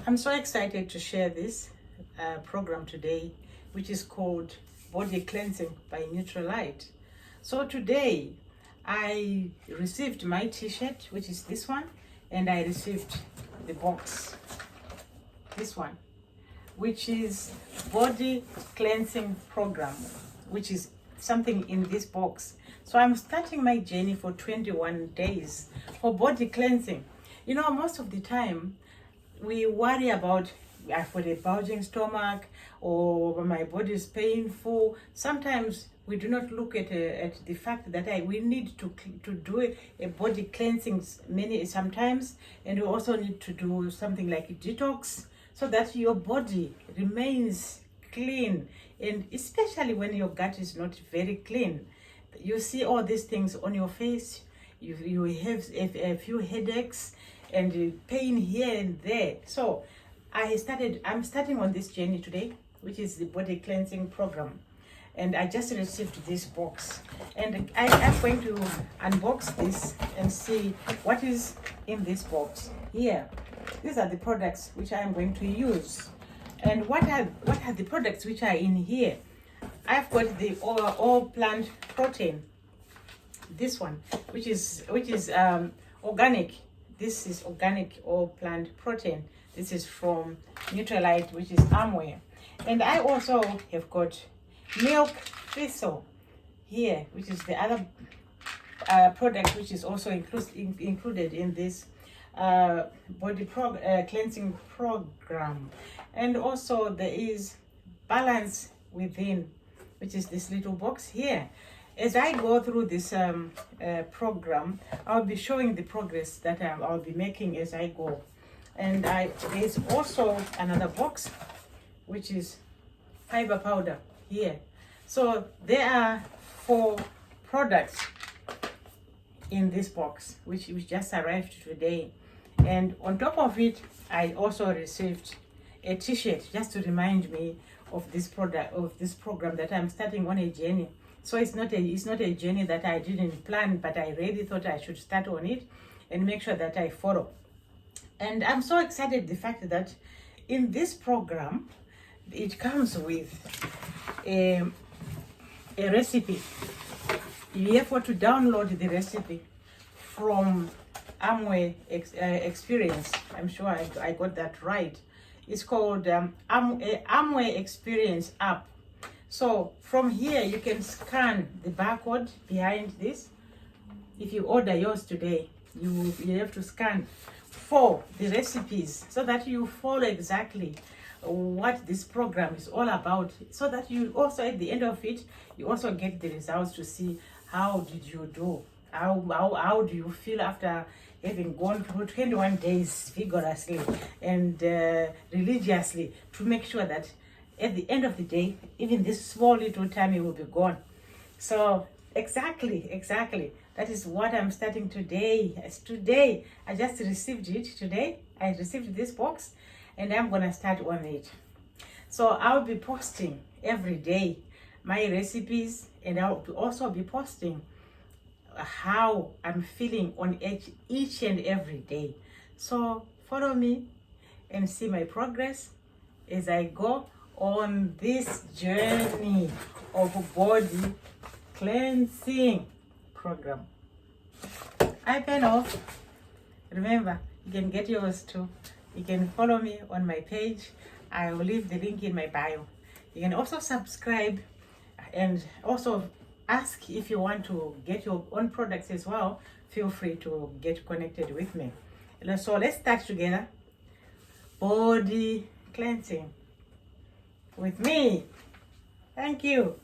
I'm so excited to share this program today, which is called Body Cleansing by Light. So today I received my t-shirt, which is this one, and I received the box, this one, which is Body Cleansing Program, which is something in this box. So I'm starting my journey for 21 days for body cleansing. You know, most of the time we worry about I've got a bulging stomach or my body is painful. Sometimes we do not look at the fact that we need to do a body cleansing sometimes, and we also need to do something like a detox so that your body remains clean, and especially when your gut is not very clean. You see all these things on your face, you have a few headaches and pain here and there. So I'm starting on this journey today, which is the body cleansing program, and I just received this box, and I am going to unbox this and see what is in this box here. These are the products which I am going to use. And what are the products which are in here? I've got the all plant protein, this one, which is organic. This is organic all plant protein. This is from Light, which is Amway. And I also have got milk thistle here, which is the other product which is also included in this body cleansing program. And also there is balance within, which is this little box here. As I go through this program, I'll be showing the progress that I'll be making as I go. And there's also another box, which is fiber powder here. So there are 4 products in this box, which just arrived today. And on top of it, I also received a t-shirt just to remind me of this program that I'm starting on a journey. So it's not a journey that I didn't plan, but I really thought I should start on it and make sure that I follow. And I'm so excited the fact that in this program it comes with a recipe. You have to download the recipe from Amway Experience. I'm sure I got that right. It's called Amway Experience app. So from here you can scan the barcode behind this. If you order yours today, you have to scan for the recipes so that you follow exactly what this program is all about, so that you also at the end of it you also get the results to see how did you do, how do you feel after having gone through 21 days vigorously and religiously, to make sure that at the end of the day, even this small little tummy will be gone. So exactly, that is what I'm starting today. As today, I just received it today. I received this box and I'm gonna start on it. So I'll be posting every day my recipes, and I'll also be posting how I'm feeling on each and every day. So follow me and see my progress as I go on this journey of body cleansing program. I pen off. Remember, you can get yours too. You can follow me on my page. I will leave the link in my bio. You can also subscribe and also ask if you want to get your own products as well. Feel free to get connected with me. So let's start together. Body cleansing with me. Thank you.